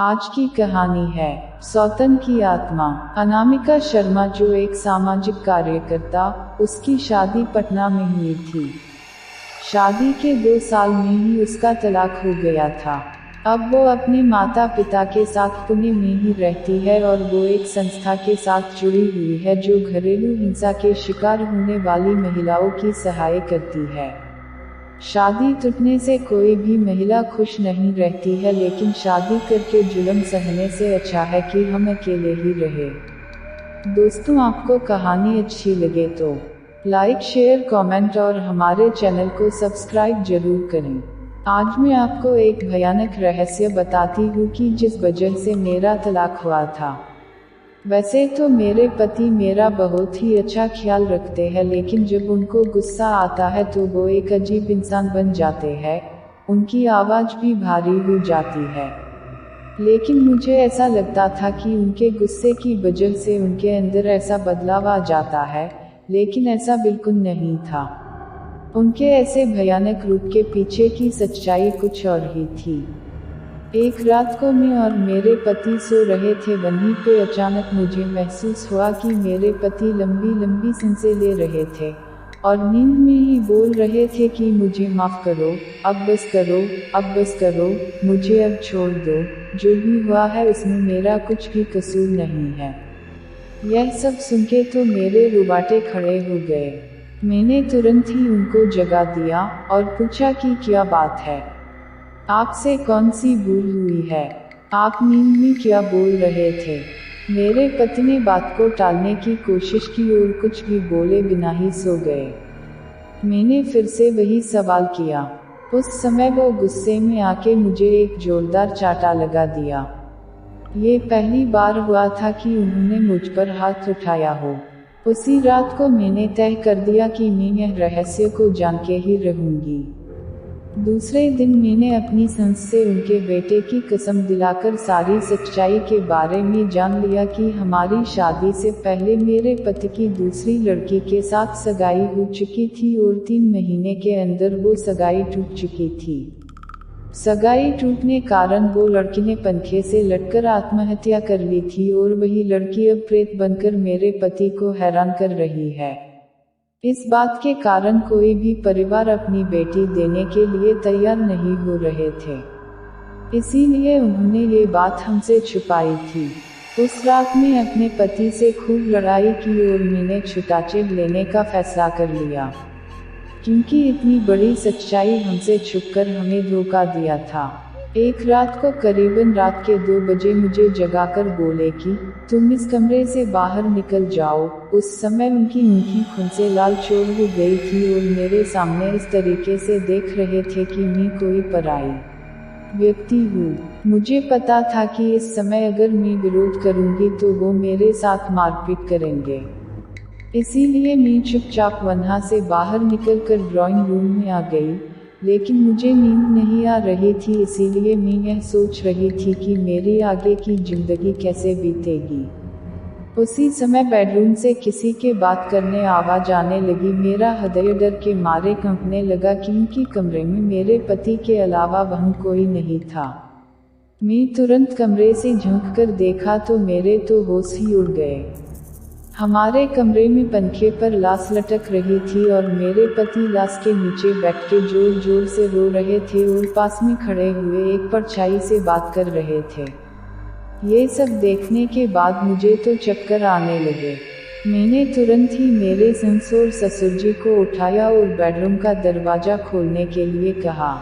आज की कहानी है सौतन की आत्मा। अनामिका शर्मा जो एक सामाजिक कार्यकर्ता, उसकी शादी पटना में हुई थी। शादी के 2 साल में ही उसका तलाक हो गया था। अब वो अपने माता पिता के साथ पुणे में ही रहती है और वो एक संस्था के साथ जुड़ी हुई है जो घरेलू हिंसा के शिकार होने वाली महिलाओं की सहायता करती है। शादी टूटने से कोई भी महिला खुश नहीं रहती है, लेकिन शादी करके जुल्म सहने से अच्छा है कि हम अकेले ही रहे। दोस्तों, आपको कहानी अच्छी लगे तो लाइक, शेयर, कमेंट और हमारे चैनल को सब्सक्राइब जरूर करें। आज मैं आपको एक भयानक रहस्य बताती हूँ कि जिस वजह से मेरा तलाक हुआ था। वैसे तो मेरे पति मेरा बहुत ही अच्छा ख्याल रखते हैं, लेकिन जब उनको गुस्सा आता है तो वो एक अजीब इंसान बन जाते हैं। उनकी आवाज़ भी भारी हो जाती है। लेकिन मुझे ऐसा लगता था कि उनके गुस्से की वजह से उनके अंदर ऐसा बदलाव आ जाता है, लेकिन ऐसा बिल्कुल नहीं था। उनके ऐसे भयानक रूप के पीछे की सच्चाई कुछ और ही थी। एक रात को मैं और मेरे पति सो रहे थे, वहीं पे अचानक मुझे महसूस हुआ कि मेरे पति लंबी लंबी सांसें ले रहे थे और नींद में ही बोल रहे थे कि मुझे माफ़ करो, अब बस करो, अब बस करो, मुझे अब छोड़ दो, जो भी हुआ है उसमें मेरा कुछ भी कसूर नहीं है। यह सब सुन के तो मेरे रुबाटे खड़े हो गए। मैंने तुरंत ही उनको जगा दिया और पूछा कि क्या बात है, आपसे कौन सी भूल हुई है, आप नींद में क्या बोल रहे थे। मेरे पति ने बात को टालने की कोशिश की और कुछ भी बोले बिना ही सो गए। मैंने फिर से वही सवाल किया। उस समय वो गुस्से में आके मुझे एक जोरदार चाटा लगा दिया। ये पहली बार हुआ था कि उन्होंने मुझ पर हाथ उठाया हो। उसी रात को मैंने तय कर दिया कि मैं यह रहस्य को जान के ही रहूंगी। दूसरे दिन मैंने अपनी सांस से उनके बेटे की कसम दिलाकर सारी सच्चाई के बारे में जान लिया कि हमारी शादी से पहले मेरे पति की दूसरी लड़की के साथ सगाई हो चुकी थी और 3 महीने के अंदर वो सगाई टूट चुकी थी। सगाई टूटने कारण वो लड़की ने पंखे से लटकर आत्महत्या कर ली थी और वही लड़की अब प्रेत बनकर मेरे पति को हैरान कर रही है। इस बात के कारण कोई भी परिवार अपनी बेटी देने के लिए तैयार नहीं हो रहे थे, इसीलिए उन्होंने ये बात हमसे छुपाई थी। उस रात में अपने पति से खूब लड़ाई की और मैंने छुटाछेड़ लेने का फैसला कर लिया, क्योंकि इतनी बड़ी सच्चाई हमसे छुपकर हमें धोखा दिया था। एक रात को करीबन रात के 2 बजे मुझे जगाकर बोले कि तुम इस कमरे से बाहर निकल जाओ। उस समय उनकी ऊँखी खून से लाल चोर हो गई थी और मेरे सामने इस तरीके से देख रहे थे कि मैं कोई पराई व्यक्ति हूँ। मुझे पता था कि इस समय अगर मैं विरोध करूँगी तो वो मेरे साथ मारपीट करेंगे, इसीलिए मैं चुपचाप वहाँ से बाहर निकलकर ड्राइंग रूम में आ गई। लेकिन मुझे नींद नहीं आ रही थी, इसीलिए मैं यह सोच रही थी कि मेरी आगे की जिंदगी कैसे बीतेगी। उसी समय बेडरूम से किसी के बात करने आवाज आने लगी। मेरा हृदय डर के मारे कांपने लगा, क्योंकि कमरे में मेरे पति के अलावा वहाँ कोई नहीं था। मैं तुरंत कमरे से झांक कर देखा तो मेरे तो होश ही उड़ गए। हमारे कमरे में पंखे पर लाश लटक रही थी और मेरे पति लाश के नीचे बैठ के जोर जोर से रो रहे थे और पास में खड़े हुए एक परछाई से बात कर रहे थे। ये सब देखने के बाद मुझे तो चक्कर आने लगे। मैंने तुरंत ही मेरे सास और ससुर जी को उठाया और बेडरूम का दरवाज़ा खोलने के लिए कहा।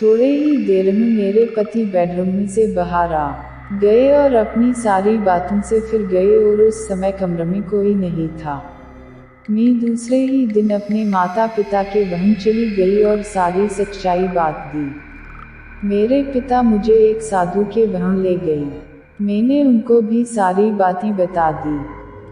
थोड़े ही देर में मेरे पति बेडरूम में से बाहर आ गए और अपनी सारी बातों से फिर गए और उस समय कमरे में कोई नहीं था। मैं दूसरे ही दिन अपने माता पिता के वहाँ चली गई और सारी सच्चाई बात दी। मेरे पिता मुझे एक साधु के वहाँ ले गई। मैंने उनको भी सारी बातें बता दी।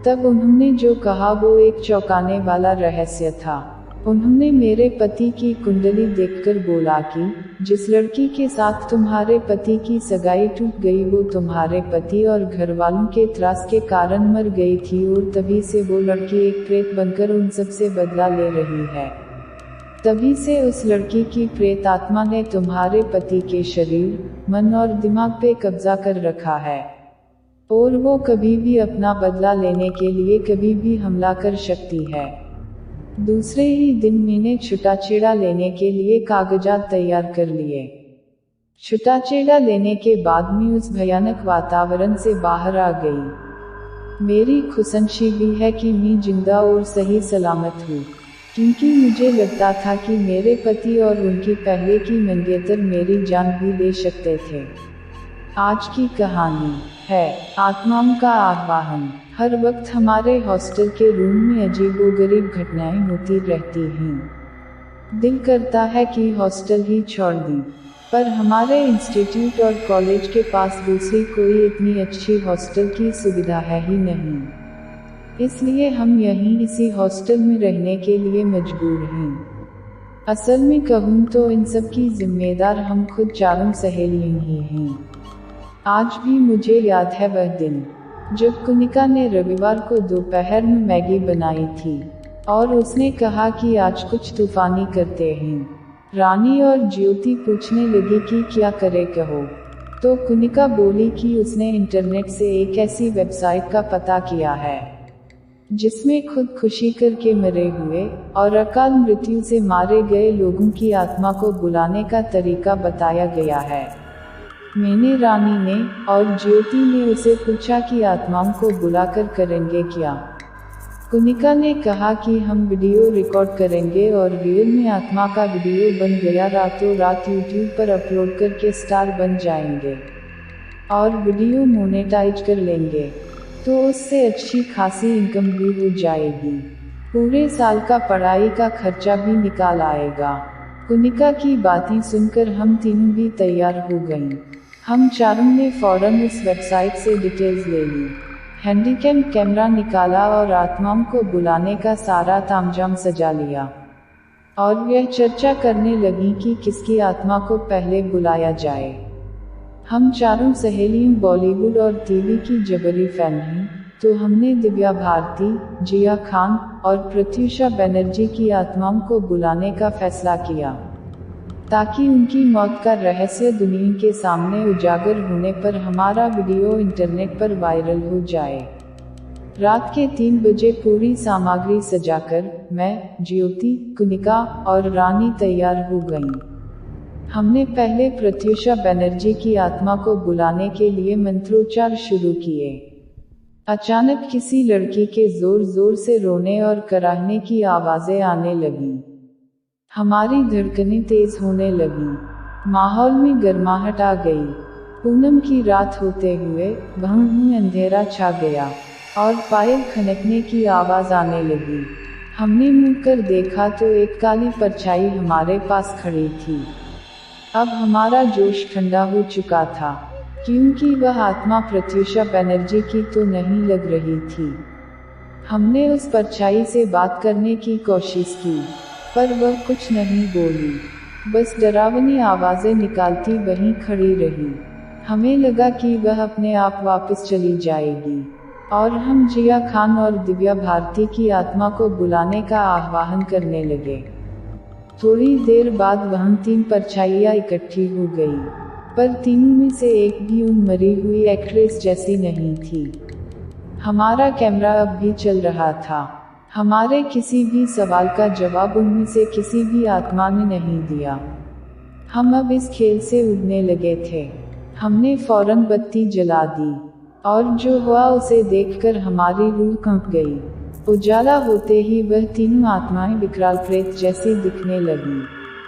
तब उन्होंने जो कहा वो एक चौंकाने वाला रहस्य था। उन्होंने मेरे पति की कुंडली देखकर बोला कि जिस लड़की के साथ तुम्हारे पति की सगाई टूट गई वो तुम्हारे पति और घर वालों के त्रास के कारण मर गई थी और तभी से वो लड़की एक प्रेत बनकर उन सब से बदला ले रही है। तभी से उस लड़की की प्रेत आत्मा ने तुम्हारे पति के शरीर, मन और दिमाग पे कब्जा कर रखा है, और वो कभी भी अपना बदला लेने के लिए कभी भी हमला कर सकती है। दूसरे ही दिन मैंने छुटाछेड़ा लेने के लिए कागजात तैयार कर लिए। छुटाछेड़ा लेने के बाद मैं उस भयानक वातावरण से बाहर आ गई। मेरी खुशनसीबी है कि मैं जिंदा और सही सलामत हूँ, क्योंकि मुझे लगता था कि मेरे पति और उनकी पहले की मंगेतर मेरी जान भी ले सकते थे। आज की कहानी है आत्माओं का आह्वान। हर वक्त हमारे हॉस्टल के रूम में अजीबोगरीब घटनाएं होती रहती हैं। दिल करता है कि हॉस्टल ही छोड़ दूं, पर हमारे इंस्टीट्यूट और कॉलेज के पास दूसरी कोई इतनी अच्छी हॉस्टल की सुविधा है ही नहीं, इसलिए हम यहीं इसी हॉस्टल में रहने के लिए मजबूर हैं। असल में कहूँ तो इन सब की जिम्मेदार हम खुद चारों सहेलियां ही हैं। आज भी मुझे याद है वह दिन जब कुनिका ने रविवार को दोपहर में मैगी बनाई थी और उसने कहा कि आज कुछ तूफानी करते हैं। रानी और ज्योति पूछने लगी कि क्या करे कहो, तो कुनिका बोली कि उसने इंटरनेट से एक ऐसी वेबसाइट का पता किया है जिसमें खुदकुशी करके मरे हुए और अकाल मृत्यु से मारे गए लोगों की आत्मा को बुलाने का तरीका बताया गया है। मैंने रानी ने और ज्योति ने उसे पूछा कि आत्माओं को बुलाकर करेंगे क्या। कुनिका ने कहा कि हम वीडियो रिकॉर्ड करेंगे और रियल में आत्मा का वीडियो बन गया रातों रात यूट्यूब पर अपलोड करके स्टार बन जाएंगे और वीडियो मोनेटाइज कर लेंगे, तो उससे अच्छी खासी इनकम भी हो जाएगी। पूरे साल का पढ़ाई का खर्चा भी निकाल आएगा। कुनिका की बातें सुनकर हम तीनों भी तैयार हो गईं। हम चारों ने फौरन उस वेबसाइट से डिटेल्स ले ली, हैंडीकैम कैमरा निकाला और आत्माओं को बुलाने का सारा तामझाम सजा लिया और यह चर्चा करने लगी कि किसकी आत्मा को पहले बुलाया जाए। हम चारों सहेलियों बॉलीवुड और टीवी की जबरी फैन हैं, तो हमने दिव्या भारती, जिया खान और प्रत्युषा बनर्जी की आत्माओं को बुलाने का फैसला किया, ताकि उनकी मौत का रहस्य दुनिया के सामने उजागर होने पर हमारा वीडियो इंटरनेट पर वायरल हो जाए। रात के 3 बजे पूरी सामग्री सजाकर मैं, ज्योति, कुनिका और रानी तैयार हो गईं। हमने पहले प्रत्युषा बनर्जी की आत्मा को बुलाने के लिए मंत्रोच्चार शुरू किए। अचानक किसी लड़की के जोर जोर से रोने और कराहने की आवाजें आने लगीं। हमारी धड़कनें तेज होने लगीं। माहौल में गर्माहट आ गई। पूनम की रात होते हुए वहां अंधेरा छा गया और पायल खनकने की आवाज आने लगी। हमने मुड़कर देखा तो एक काली परछाई हमारे पास खड़ी थी। अब हमारा जोश ठंडा हो चुका था, क्योंकि वह आत्मा प्रत्युषा बनर्जी की तो नहीं लग रही थी। हमने उस परछाई से बात करने की कोशिश की, पर वह कुछ नहीं बोली, बस डरावनी आवाजें निकालती वहीं खड़ी रही। हमें लगा कि वह अपने आप वापस चली जाएगी और हम जिया खान और दिव्या भारती की आत्मा को बुलाने का आह्वान करने लगे। थोड़ी देर बाद वहां 3 परछाइयां इकट्ठी हो गई, पर तीनों में से एक भी उन मरी हुई एक्ट्रेस जैसी नहीं थी। हमारा कैमरा अब भी चल रहा था। हमारे किसी भी सवाल का जवाब उनमें से किसी भी आत्मा ने नहीं दिया। हम अब इस खेल से उड़ने लगे थे। हमने फौरन बत्ती जला दी और जो हुआ उसे देखकर हमारी रूह कंप गई। उजाला होते ही वह तीनों आत्माएं विकराल प्रेत जैसी दिखने लगीं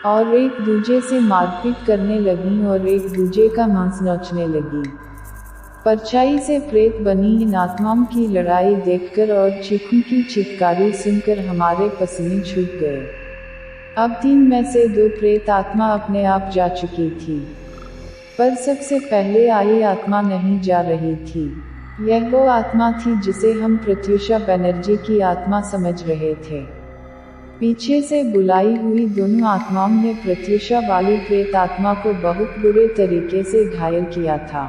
और एक दूजे से मारपीट करने लगीं और एक दूजे का मांस नोचने लगीं। परछाई से प्रेत बनी इन आत्माओं की लड़ाई देखकर और चीखों की चित्कारी सुनकर हमारे पसीने छूट गए। अब 3 में से 2 प्रेत आत्मा अपने आप जा चुकी थी, पर सबसे पहले आई आत्मा नहीं जा रही थी। यह वो आत्मा थी जिसे हम प्रत्युषा बनर्जी की आत्मा समझ रहे थे। पीछे से बुलाई हुई दोनों आत्माओं ने प्रत्युषा वाली प्रेत आत्मा को बहुत बुरे तरीके से घायल किया था।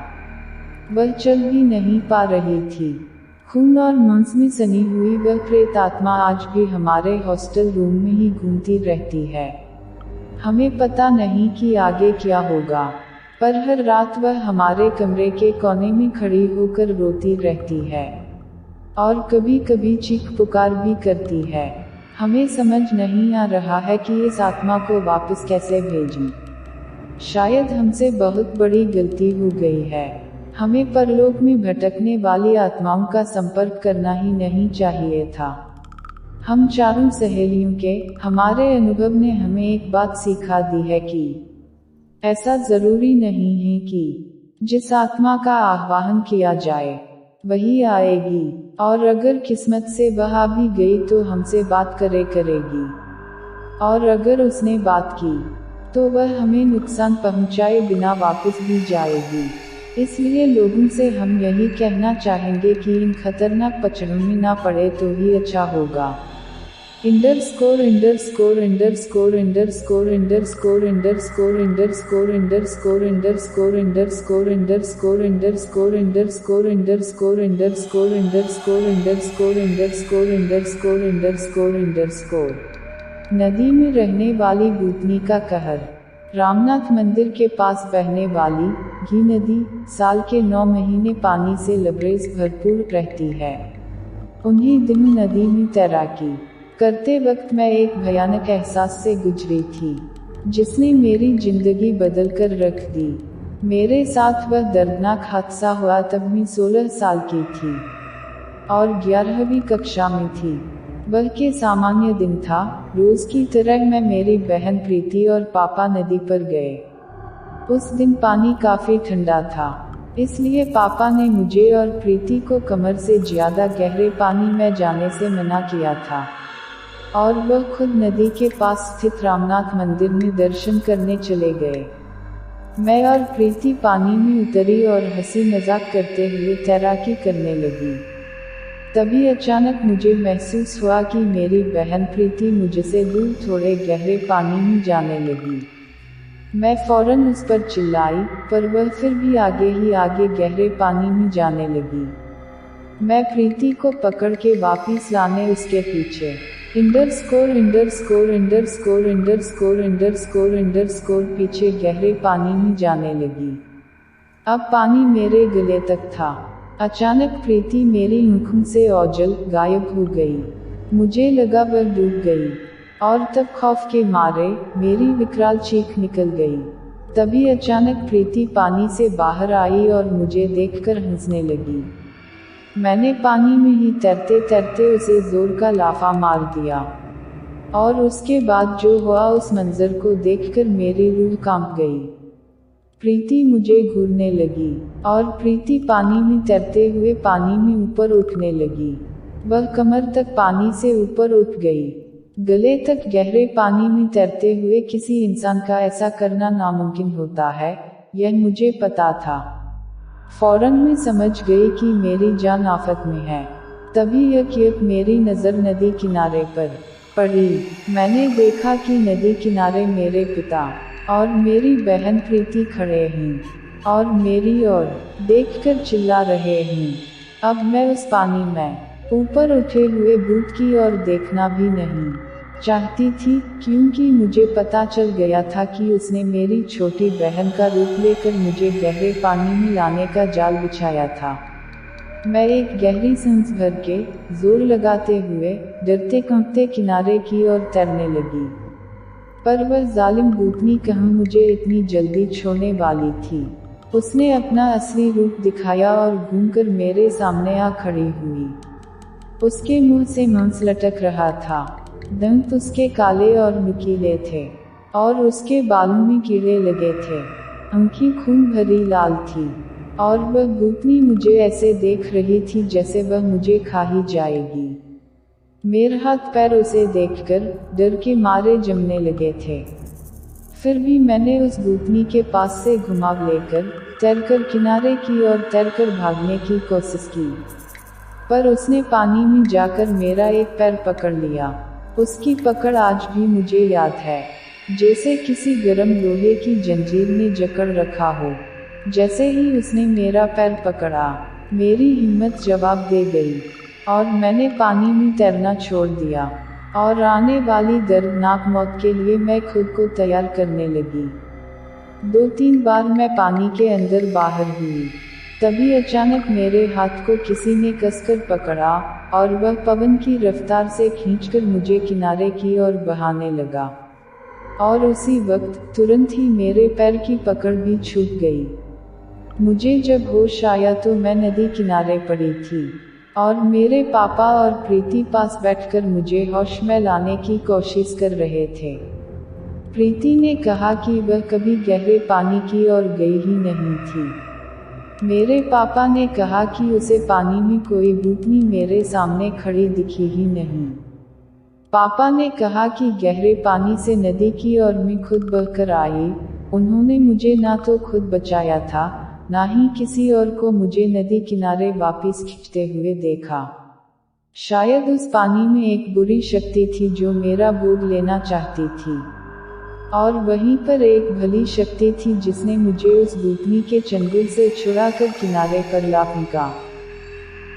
वह चल भी नहीं पा रही थी। खून और मांस में सनी हुई वह प्रेत आत्मा आज भी हमारे हॉस्टल रूम में ही घूमती रहती है। हमें पता नहीं कि आगे क्या होगा, पर हर रात वह हमारे कमरे के कोने में खड़ी होकर रोती रहती है और कभी कभी चीख पुकार भी करती है। हमें समझ नहीं आ रहा है कि इस आत्मा को वापस कैसे भेजें। शायद हमसे बहुत बड़ी गलती हो गई है। हमें परलोक में भटकने वाली आत्माओं का संपर्क करना ही नहीं चाहिए था। हम चारों सहेलियों के हमारे अनुभव ने हमें एक बात सिखा दी है कि ऐसा जरूरी नहीं है कि जिस आत्मा का आह्वान किया जाए वही आएगी, और अगर किस्मत से वह आ भी गई तो हमसे बात करेगी, और अगर उसने बात की तो वह हमें नुकसान पहुंचाए बिना वापस भी जाएगी। इसलिए लोगों से हम यही कहना चाहेंगे कि इन खतरनाक पचड़ों में ना पड़े तो ही अच्छा होगा। ______________________ नदी में रहने वाली भूतनी का कहर। रामनाथ मंदिर के पास बहने वाली घी नदी साल के 9 महीने पानी से लबरेज भरपूर रहती है। उन्हीं दिनों नदी में तैराकी करते वक्त मैं एक भयानक एहसास से गुजरी थी जिसने मेरी जिंदगी बदल कर रख दी। मेरे साथ वह दर्दनाक हादसा हुआ तब मैं 16 साल की थी और 11वीं कक्षा में थी। वह के सामान्य दिन था। रोज की तरह मैं, मेरी बहन प्रीति और पापा नदी पर गए। उस दिन पानी काफी ठंडा था, इसलिए पापा ने मुझे और प्रीति को कमर से ज्यादा गहरे पानी में जाने से मना किया था, और वह खुद नदी के पास स्थित रामनाथ मंदिर में दर्शन करने चले गए। मैं और प्रीति पानी में उतरी और हंसी मजाक करते हुए तैराकी करने लगी। तभी अचानक मुझे महसूस हुआ कि मेरी बहन प्रीति मुझसे दूर थोड़े गहरे पानी में जाने लगी। मैं फौरन उस पर चिल्लाई, पर वह फिर भी आगे ही आगे गहरे पानी में जाने लगी। मैं प्रीति को पकड़ के वापस लाने उसके पीछे पीछे गहरे पानी में जाने लगी। अब पानी मेरे गले तक था। अचानक प्रीति मेरी आँखों से ओझल गायब हो गई। मुझे लगा वह डूब गई, और तब खौफ के मारे मेरी विकराल चीख निकल गई। तभी अचानक प्रीति पानी से बाहर आई और मुझे देखकर हंसने लगी। मैंने पानी में ही तैरते तैरते उसे जोर का लाफा मार दिया, और उसके बाद जो हुआ उस मंजर को देखकर मेरी रूह कांप गई। प्रीति मुझे घूरने लगी, और प्रीति पानी में तैरते हुए पानी में ऊपर उठने लगी। वह कमर तक पानी से ऊपर उठ गई। गले तक गहरे पानी में तैरते हुए किसी इंसान का ऐसा करना नामुमकिन होता है, यह मुझे पता था। फौरन मैं समझ गई कि मेरी जान आफत में है। तभी यक मेरी नज़र नदी किनारे पर पड़ी। मैंने देखा कि नदी किनारे मेरे पिता और मेरी बहन प्रीति खड़े हैं, और मेरी ओर देखकर चिल्ला रहे हैं। अब मैं उस पानी में ऊपर उठे हुए भूत की ओर देखना भी नहीं चाहती थी, क्योंकि मुझे पता चल गया था कि उसने मेरी छोटी बहन का रूप लेकर मुझे गहरे पानी में लाने का जाल बिछाया था। मैं एक गहरी सांस भर के जोर लगाते हुए डरते कांपते किनारे की ओर तैरने लगी, पर वह जालिम भूतनी कहाँ मुझे इतनी जल्दी छोड़ने वाली थी। उसने अपना असली रूप दिखाया और घूमकर मेरे सामने आ खड़ी हुई। उसके मुंह से मांस लटक रहा था, दंत उसके काले और नुकीले थे, और उसके बालों में कीड़े लगे थे। आँखें खून भरी लाल थी, और वह भूतनी मुझे ऐसे देख रही थी जैसे वह मुझे खा ही जाएगी। मेरे हाथ पैर उसे देखकर डर के मारे जमने लगे थे। फिर भी मैंने उस भूतनी के पास से घुमाव लेकर तैरकर किनारे की ओर तैरकर भागने की कोशिश की, पर उसने पानी में जाकर मेरा एक पैर पकड़ लिया। उसकी पकड़ आज भी मुझे याद है, जैसे किसी गर्म लोहे की जंजीर ने जकड़ रखा हो। जैसे ही उसने मेरा पैर पकड़ा, मेरी हिम्मत जवाब दे गई, और मैंने पानी में तैरना छोड़ दिया और आने वाली दर्दनाक मौत के लिए मैं खुद को तैयार करने लगी। 2-3 बार मैं पानी के अंदर बाहर हुई। तभी अचानक मेरे हाथ को किसी ने कसकर पकड़ा और वह पवन की रफ्तार से खींचकर मुझे किनारे की ओर बहाने लगा। और उसी वक्त तुरंत ही मेरे पैर की पकड़ भी छूट गई। मुझे जब होश आया तो मैं नदी किनारे पड़ी थी और मेरे पापा और प्रीति पास बैठकर मुझे होश में लाने की कोशिश कर रहे थे। प्रीति ने कहा कि वह कभी गहरे पानी की ओर गई ही नहीं थी। मेरे पापा ने कहा कि उसे पानी में कोई भूतनी मेरे सामने खड़ी दिखी ही नहीं। पापा ने कहा कि गहरे पानी से नदी की ओर मैं खुद बहकर आई। उन्होंने मुझे ना तो खुद बचाया था, ना ही किसी और को मुझे नदी किनारे वापस खींचते हुए देखा। शायद उस पानी में एक बुरी शक्ति थी जो मेरा बोझ लेना चाहती थी, और वहीं पर एक भली शक्ति थी जिसने मुझे उस भूतनी के चंगुल से छुड़ाकर किनारे पर ला फेंका।